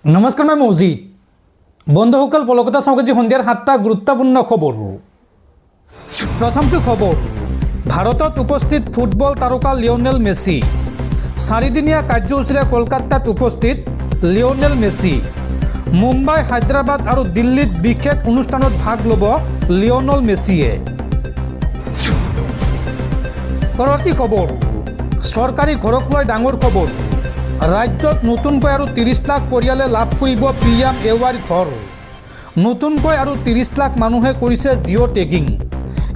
নমস্কাৰ মই মৌজিদ বন্ধুসকল পলকতা চাওঁজি সন্ধিয়াৰ 7টা গুৰুত্বপূৰ্ণ খবৰ। প্ৰথমটো খবৰ, ভাৰতত উপস্থিত ফুটবল তাৰকা লিঅ'নেল মেছি। 4দিনীয়া কাৰ্যসূচীৰে কলকাতাত উপস্থিত লিঅ'নেল মেছি। মুম্বাই, হায়দৰাবাদ আৰু দিল্লীত বিশেষ অনুষ্ঠানত ভাগ ল'ব লিঅ'নেল মেছিয়ে। পৰৱৰ্তী খবৰ, চৰকাৰী ঘৰক লৈ ডাঙৰ খবৰ। ৰাজ্যত নতুনকৈ আৰু 30 লাখ পৰিয়ালে লাভ কৰিব PMAY ঘৰ। নতুনকৈ আৰু 30 লাখ মানুহে কৰিছে জিঅ' টেগিং।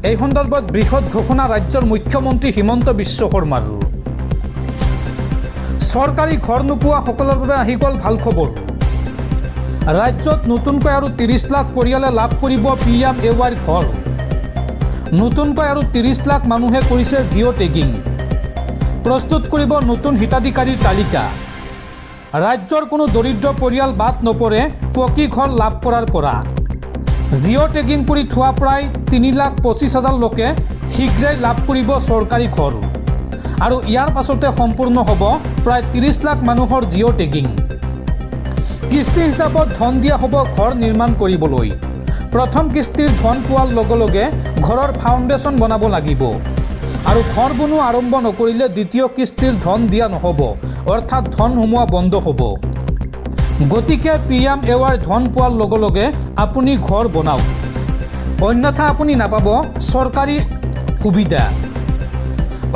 এই সন্দৰ্ভত বৃহৎ ঘোষণা ৰাজ্যৰ মুখ্যমন্ত্ৰী হিমন্ত বিশ্ব শৰ্মাৰ। চৰকাৰী ঘৰ নোপোৱাসকলৰ বাবে আহি গ'ল ভাল খবৰ। ৰাজ্যত নতুনকৈ আৰু 30 লাখ পৰিয়ালে লাভ কৰিব PMAY ঘৰ। নতুনকৈ আৰু 30 লাখ মানুহে কৰিছে জিঅ' টেগিং। প্ৰস্তুত কৰিব নতুন হিতাধিকাৰীৰ তালিকা। ৰাজ্যৰ কোনো দৰিদ্ৰ পৰিয়াল বাদ নপৰে পকী ঘৰ লাভ কৰাৰ পৰা। জিঅ' টেগিং কৰি থোৱা প্ৰায় 3,25,000 লোকে শীঘ্ৰেই লাভ কৰিব চৰকাৰী ঘৰ। আৰু ইয়াৰ পাছতে সম্পূৰ্ণ হ'ব প্ৰায় 30 লাখ মানুহৰ জিঅ' টেগিং। কিস্তি হিচাপত ধন দিয়া হ'ব ঘৰ নিৰ্মাণ কৰিবলৈ। প্ৰথম কিস্তিৰ ধন পোৱাৰ লগে লগে ঘৰৰ ফাউণ্ডেশ্যন বনাব লাগিব। আৰু ঘৰ বনোৱা আৰম্ভ নকৰিলে দ্বিতীয় কিস্তিৰ ধন দিয়া নহ'ব, অৰ্থাৎ ধন সোমোৱা বন্ধ হ'ব। গতিকে PMAY ধন পোৱাৰ লগে লগে আপুনি ঘৰ বনাওক, অন্যথা আপুনি নাপাব চৰকাৰী সুবিধা।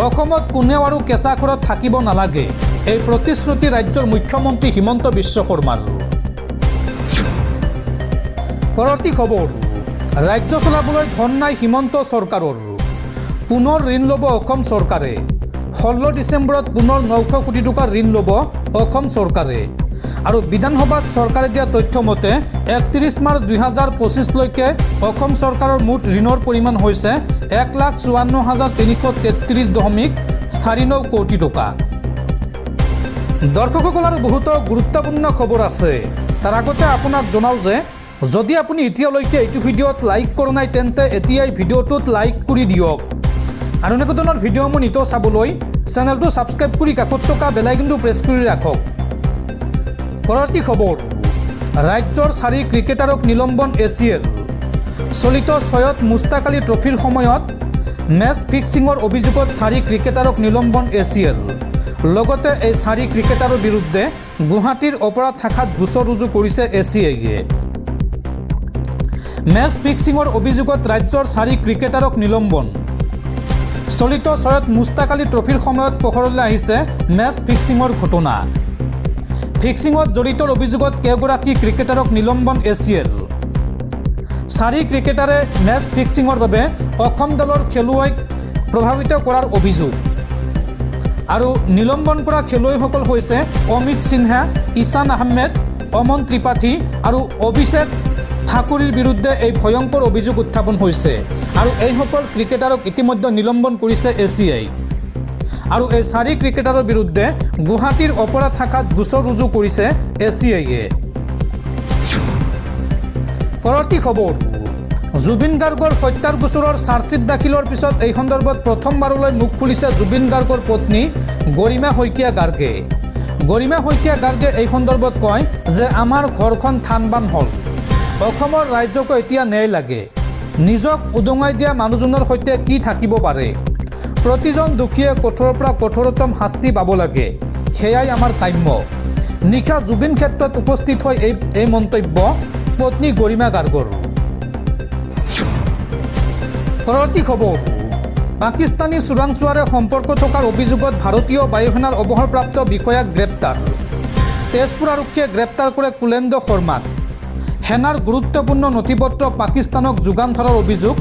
অসমত কোনেও আৰু কেঁচা ঘৰত থাকিব নালাগে, এই প্ৰতিশ্ৰুতি ৰাজ্যৰ মুখ্যমন্ত্ৰী হিমন্ত বিশ্ব শৰ্মাৰ। পৰৱৰ্তী খবৰ, ৰাজ্য চলাবলৈ ধন নাই হিমন্ত চৰকাৰৰ। পুনৰ ঋণ ল'ব অসম চৰকাৰে। 16 ডিচেম্বৰত পুনৰ 900 কোটি টকাৰ ঋণ ল'ব অসম চৰকাৰে। আৰু বিধানসভাত চৰকাৰে দিয়া তথ্য মতে 31 মাৰ্চ 2025লৈকে অসম চৰকাৰৰ মুঠ ঋণৰ পৰিমাণ হৈছে 1,54,333.49 কোটি টকা। দৰ্শকসকল, আৰু বহুতো গুৰুত্বপূৰ্ণ খবৰ আছে। তাৰ আগতে আপোনাক জনাওঁ যে যদি আপুনি এতিয়ালৈকে এইটো ভিডিঅ'ত লাইক কৰা নাই তেন্তে এতিয়াই ভিডিঅ'টোত লাইক কৰি দিয়ক। আৰু এনেকুৱা ধৰণৰ ভিডিঅ'সমূহ নিতৌ চাবলৈ চেনেলটো ছাবস্ক্ৰাইব কৰি কাষত থকা বেল আইকনটো প্ৰেছ কৰি ৰাখক। পৰৱৰ্তী খবৰ, ৰাজ্যৰ 4 ক্ৰিকেটাৰক নিলম্বন ACAৰ। চলিত ছয়ত মুস্তাক আলী ট্ৰফিৰ সময়ত মেচ ফিক্সিঙৰ অভিযোগত 4 ক্ৰিকেটাৰক নিলম্বন ACAৰ। লগতে এই 4 ক্ৰিকেটাৰৰ বিৰুদ্ধে গুৱাহাটীৰ অপৰাধ শাখাত গোচৰ ৰুজু কৰিছে ACAয়ে। মেচ ফিক্সিঙৰ অভিযোগত ৰাজ্যৰ 4 ক্ৰিকেটাৰক নিলম্বন। চলিত ছয়ত মুস্তাক আলী ট্ৰফিৰ সময়ত পোহৰলৈ আহিছে মেচ ফিক্সিঙৰ ঘটনা। ফিক্সিঙত জড়িতৰ অভিযোগত কেইগৰাকী ক্ৰিকেটাৰক নিলম্বন ACAৰ। 4 ক্ৰিকেটাৰে মেচ ফিক্সিঙৰ বাবে অসম দলৰ খেলুৱৈক প্ৰভাৱিত কৰাৰ অভিযোগ। আৰু নিলম্বন কৰা খেলুৱৈসকল হৈছে অমিত সিনহা, ঈশান আহমেদ, অমন ত্ৰিপাঠী আৰু অভিষেক ঠাকুৰীৰ বিৰুদ্ধে এই ভয়ংকৰ অভিযোগ উত্থাপন হৈছে। আৰু এইসকল ক্ৰিকেটাৰক ইতিমধ্যে নিলম্বন কৰিছে ACAই। আৰু এই 4 ক্ৰিকেটাৰৰ বিৰুদ্ধে গুৱাহাটীৰ অপৰাধ শাখাত গোচৰ ৰুজু কৰিছে ACAয়ে। পৰৱৰ্তী খবৰ, জুবিন গাৰ্গৰ হত্যাৰ গোচৰৰ চাৰ্জশ্বিট দাখিলৰ পিছত এই সন্দৰ্ভত প্ৰথমবাৰলৈ মুখ খুলিছে জুবিন গাৰ্গৰ পত্নী গৰিমা শইকীয়া গাৰ্গে। গৰিমা শইকীয়া গাৰ্গে এই সন্দৰ্ভত কয় যে আমাৰ ঘৰখন থানবান হ'ল। অসমৰ ৰাইজকো এতিয়া ন্যায় লাগে। নিজক উদঙাই দিয়া মানুহজনৰ সৈতে কি থাকিব পাৰে? প্ৰতিজন দোষীয়ে কঠোৰৰ পৰা কঠোৰতম শাস্তি পাব লাগে, সেয়াই আমাৰ কাম্য। নিশা জুবিন ক্ষেত্ৰত উপস্থিত হৈ এই মন্তব্য পত্নী গৰিমা গাৰ্গৰ। পৰৱৰ্তী খবৰ, পাকিস্তানী চোৰাংচোৱাৰে সম্পৰ্ক থকাৰ অভিযোগত ভাৰতীয় বায়ুসেনাৰ অৱসৰপ্ৰাপ্ত বিষয়াক গ্ৰেপ্তাৰ। তেজপুৰ আৰক্ষীয়ে গ্ৰেপ্তাৰ কৰে কুলেন্দ শৰ্মাক। সেনাৰ গুৰুত্বপূৰ্ণ নথিপত্ৰ পাকিস্তানক যোগান ধৰাৰ অভিযোগ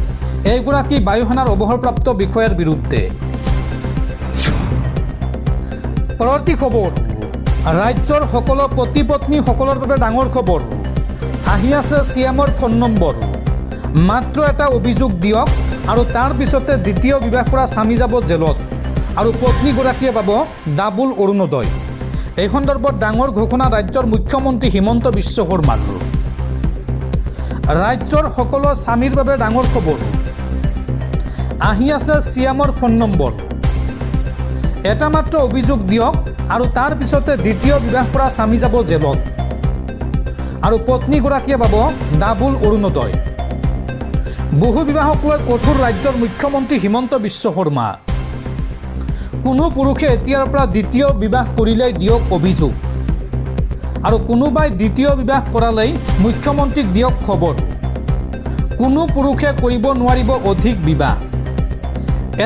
এইগৰাকী বায়ুসেনাৰ অৱসৰপ্ৰাপ্ত বিষয়াৰ বিৰুদ্ধে। পৰৱৰ্তী খবৰ, ৰাজ্যৰ সকলো পতি পত্নীসকলৰ বাবে ডাঙৰ খবৰ। আহি আছে CMৰ ফোন নম্বৰ। মাত্ৰ এটা অভিযোগ দিয়ক আৰু তাৰ পিছতে দ্বিতীয় বিবাহ কৰা স্বামী যাব জেলত আৰু পত্নীগৰাকীয়ে পাব ডাবুল অৰুণোদয়। এই সন্দৰ্ভত ডাঙৰ ঘোষণা ৰাজ্যৰ মুখ্যমন্ত্ৰী হিমন্ত বিশ্ব শৰ্মাৰ। ৰাজ্যৰ সকলো স্বামীৰ বাবে ডাঙৰ খবৰ। আহি আছে CMৰ ফোন নম্বৰ। এটা মাত্ৰ অভিযোগ দিয়ক আৰু তাৰ পিছতে দ্বিতীয় বিবাহ কৰা স্বামী যাব জেলত। আৰু পত্নীগৰাকীয়ে পাব ডাবুল অৰুণোদয়। বহু বিবাহক লৈ কঠোৰ ৰাজ্যৰ মুখ্যমন্ত্ৰী হিমন্ত বিশ্ব শৰ্মা। কোনো পুৰুষে এতিয়াৰ পৰা দ্বিতীয় বিবাহ কৰিলেই দিয়ক অভিযোগ, আৰু কোনোবাই দ্বিতীয় বিবাহ কৰালেই মুখ্যমন্ত্ৰীক দিয়ক খবৰ। কোনো পুৰুষে কৰিব নোৱাৰিব অধিক বিবাহ।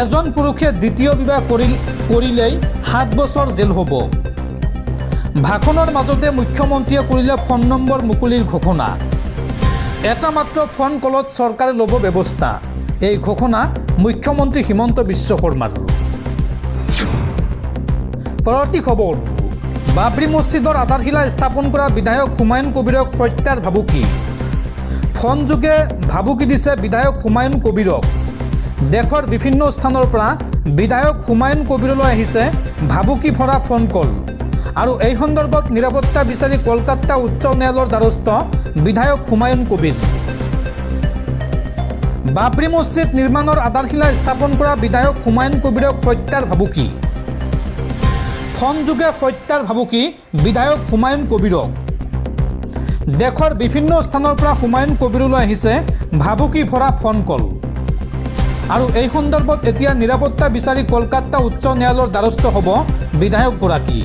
এজন পুৰুষে দ্বিতীয় বিবাহ কৰিলেই 7 বছৰ জেল হ'ব। ভাষণৰ মাজতে মুখ্যমন্ত্ৰীয়ে কৰিলে ফোন নম্বৰ মুকলিৰ ঘোষণা। এটা মাত্ৰ ফোন কলত চৰকাৰে ল'ব ব্যৱস্থা। এই ঘোষণা মুখ্যমন্ত্ৰী হিমন্ত বিশ্ব শৰ্মাৰ। পৰৱৰ্তী খবৰ, বাবৰি মছজিদৰ আধাৰশিলা স্থাপন কৰা বিধায়ক হুমায়ুন কবিৰক হত্যাৰ ভাবুকি। ফোনযোগে ভাবুকি দিছে বিধায়ক হুমায়ুন কবিৰক। দেশৰ বিভিন্ন স্থানৰ পৰা বিধায়ক হুমায়ুন কবিৰলৈ আহিছে ভাবুকি ভৰা ফোন কল, আৰু এই সন্দৰ্ভত নিৰাপত্তা বিচাৰি কলকাতা উচ্চ ন্যায়ালয়ৰ দ্বাৰস্থ বিধায়ক হুমায়ুন কবিৰ। বাবৰি মছজিদ নিৰ্মাণৰ আধাৰশিলা স্থাপন কৰা বিধায়ক হুমায়ুন কবিৰক হত্যাৰ ভাবুকি। ফোনযোগে হত্যাৰ ভাবুকি বিধায়ক হুমায়ুন কবিৰক। দেশৰ বিভিন্ন স্থানৰ পৰা হুমায়ুন কবিৰলৈ আহিছে ভাবুকি ভৰা ফোন কল, আৰু এই সন্দৰ্ভত এতিয়া নিৰাপত্তা বিচাৰি কলকাতা উচ্চ ন্যায়ালয়ৰ দ্বাৰস্থ হ'ব বিধায়কগৰাকী।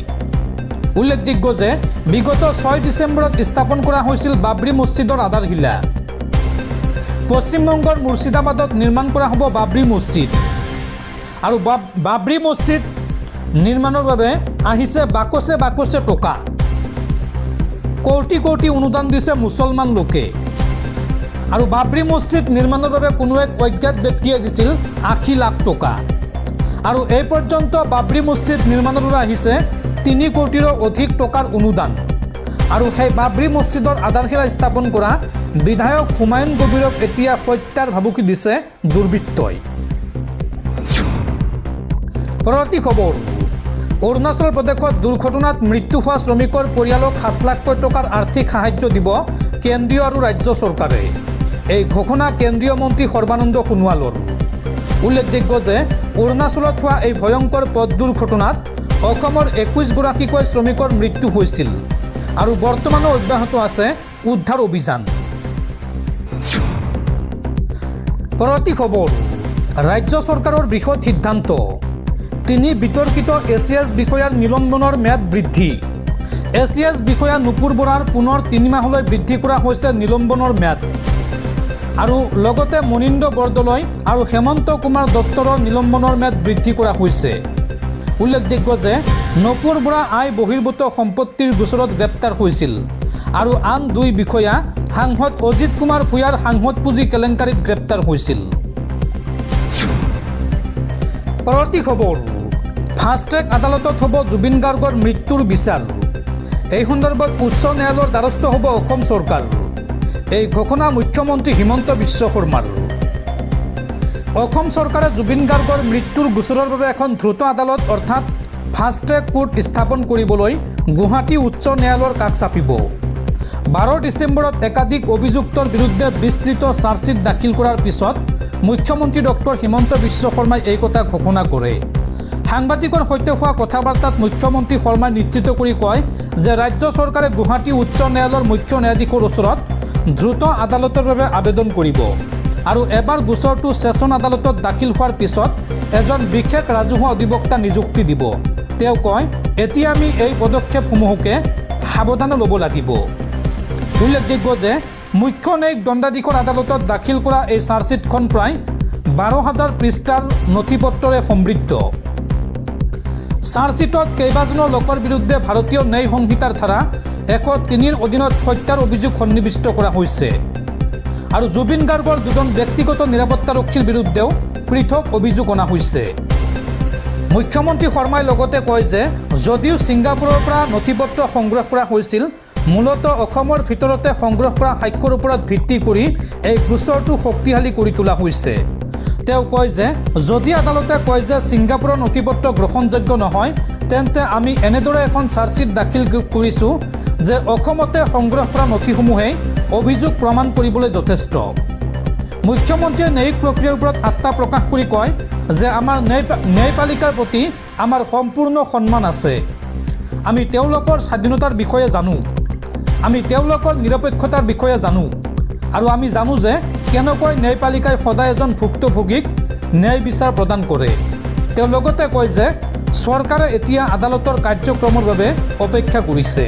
উল্লেখযোগ্য যে বিগত 6 ডিচেম্বৰত স্থাপন কৰা হৈছিল বাবৰি মছজিদৰ আধাৰশিলা। পশ্চিমবংগৰ মুৰ্ছিদাবাদত নিৰ্মাণ কৰা হ'ব বাবৰি মছজিদ, আৰু বাবৰি মছজিদ নিৰ্মাণৰ বাবে আহিছে বাকচে বাকচে টকা। কোটি কোটি অনুদান দিছে মুছলমান লোকে, আৰু বাবৰি মছজিদ নিৰ্মাণৰ বাবে কোনো এক অজ্ঞাত ব্যক্তিয়ে দিছিল 80 লাখ টকা। আৰু এই পৰ্যন্ত বাবৰি মছজিদ নিৰ্মাণৰ বাবে আহিছে 3 কোটিৰো অধিক টকাৰ অনুদান। আৰু সেই বাবৰি মছজিদৰ আধাৰশিলা স্থাপন কৰা বিধায়ক হুমায়ুন কবিৰক এতিয়া হত্যাৰ ভাবুকি দিছে দুৰ্বৃত্তই। পৰৱৰ্তী খবৰ, অৰুণাচল প্ৰদেশত দুৰ্ঘটনাত মৃত্যু হোৱা শ্ৰমিকৰ পৰিয়ালক 7 লাখকৈ টকাৰ আৰ্থিক সাহায্য দিব কেন্দ্ৰীয় আৰু ৰাজ্য চৰকাৰে। এই ঘোষণা কেন্দ্ৰীয় মন্ত্ৰী সৰ্বানন্দ সোণোৱালৰ। উল্লেখযোগ্য যে অৰুণাচলত হোৱা এই ভয়ংকৰ পথ দুৰ্ঘটনাত অসমৰ 21 গৰাকীকৈ শ্ৰমিকৰ মৃত্যু হৈছিল, আৰু বৰ্তমানো অব্যাহত আছে উদ্ধাৰ অভিযান। পৰৱৰ্তী খবৰ, ৰাজ্য চৰকাৰৰ বৃহৎ সিদ্ধান্ত। 3 বিতৰ্কিত এছিএছ বিষয়াৰ নিলম্বনৰ ম্যাদ বৃদ্ধি। এছিএছ বিষয়া নুপুৰ বৰাৰ পুনৰ 3 মাহলৈ বৃদ্ধি কৰা হৈছে নিলম্বনৰ ম্যাদ, আৰু লগতে মনীন্দ্ৰ বৰদলৈ আৰু হেমন্ত কুমাৰ দত্তৰ নিলম্বনৰ ম্যাদ বৃদ্ধি কৰা হৈছে। উল্লেখযোগ্য যে নুপুৰ বৰা আয় বহিৰ্ভূত সম্পত্তিৰ গোচৰত গ্ৰেপ্তাৰ হৈছিল, আৰু আন 2 বিষয়া সাংসদ অজিত কুমাৰ ভূঞাৰ সাংসদ পুঁজি কেলেংকাৰীত গ্ৰেপ্তাৰ হৈছিল। পৰৱৰ্তী খবৰ, ফাষ্ট ট্ৰেক আদালতত হ'ব জুবিন গাৰ্গৰ মৃত্যুৰ বিচাৰ। এই সন্দৰ্ভত উচ্চ ন্যায়ালয়ৰ দ্বাৰস্থ হ'ব অসম চৰকাৰ। এই ঘোষণা মুখ্যমন্ত্ৰী হিমন্ত বিশ্ব শৰ্মাৰ। অসম চৰকাৰে জুবিন গাৰ্গৰ মৃত্যুৰ গোচৰৰ বাবে এখন দ্ৰুত আদালত অৰ্থাৎ ফাষ্ট ট্ৰেক কোৰ্ট স্থাপন কৰিবলৈ গুৱাহাটী উচ্চ ন্যায়ালয়ৰ কাষ চাপিব। 12 ডিচেম্বৰত একাধিক অভিযুক্তৰ বিৰুদ্ধে বিস্তৃত চাৰ্জশ্বিট দাখিল কৰাৰ পিছত মুখ্যমন্ত্ৰী ডক্টৰ হিমন্ত বিশ্ব শৰ্মাই এই কথা ঘোষণা কৰে। সাংবাদিকৰ সৈতে হোৱা কথা বাৰ্তাত মুখ্যমন্ত্ৰী শৰ্মাই নিশ্চিত কৰি কয় যে ৰাজ্য চৰকাৰে গুৱাহাটী উচ্চ ন্যায়ালয়ৰ মুখ্য ন্যায়াধীশৰ ওচৰত দ্ৰুত আদালতৰ বাবে আবেদন কৰিব, আৰু এবাৰ গোচৰটো ছেছন আদালতত দাখিল হোৱাৰ পিছত এজন বিশেষ ৰাজহুৱা অধিবক্তা নিযুক্তি দিব। তেওঁ কয়, এতিয়া আমি এই পদক্ষেপসমূহকে সাৱধানে ল'ব লাগিব। উল্লেখযোগ্য যে মুখ্য ন্যায়িক দণ্ডাধীশৰ আদালতত দাখিল কৰা এই চাৰ্জশ্বিটখন প্ৰায় 12,000 পৃষ্ঠাৰ নথিপত্ৰৰে সমৃদ্ধ। চাৰ্জশ্বিটত কেইবাজনো লোকৰ বিৰুদ্ধে ভাৰতীয় ন্যায় সংহিতাৰ ধাৰা 103ৰ অধীনত হত্যাৰ অভিযোগ সন্নিৱিষ্ট কৰা হৈছে, আৰু জুবিন গাৰ্গৰ 2জন ব্যক্তিগত নিৰাপত্তাৰক্ষীৰ বিৰুদ্ধেও পৃথক অভিযোগ অনা হৈছে। মুখ্যমন্ত্ৰী শৰ্মাই লগতে কয় যে যদিও ছিংগাপুৰৰ পৰা নথিপত্ৰ সংগ্ৰহ কৰা হৈছিল, মূলতঃ অসমৰ ভিতৰতে সংগ্ৰহ কৰা সাক্ষ্যৰ ওপৰত ভিত্তি কৰি এই গোচৰটো শক্তিশালী কৰি তোলা হৈছে। তেওঁ কয় যে যদি আদালতে কয় যে ছিংগাপুৰৰ নথিপত্ৰ গ্ৰহণযোগ্য নহয়, তেন্তে আমি এনেদৰে এখন চাৰ্জশ্বিট দাখিল কৰিছোঁ যে অসমতে সংগ্ৰহ কৰা নথিসমূহেই অভিযোগ প্ৰমাণ কৰিবলৈ যথেষ্ট। মুখ্যমন্ত্ৰীয়ে ন্যায়িক প্ৰক্ৰিয়াৰ ওপৰত আস্থা প্ৰকাশ কৰি কয় যে আমাৰ ন্যায়পালিকাৰ প্ৰতি আমাৰ সম্পূৰ্ণ সন্মান আছে। আমি তেওঁলোকৰ স্বাধীনতাৰ বিষয়ে জানো। আমি তেওঁলোকৰ নিৰপেক্ষতাৰ বিষয়ে জানো আৰু আমি জানো যে কেনেকৈ ন্যায়পালিকাই সদায় এজন ভুক্তভোগীক ন্যায় বিচাৰ প্ৰদান কৰে। তেওঁ লগতে কয় যে চৰকাৰে এতিয়া আদালতৰ কাৰ্যক্ৰমৰ বাবে অপেক্ষা কৰিছে।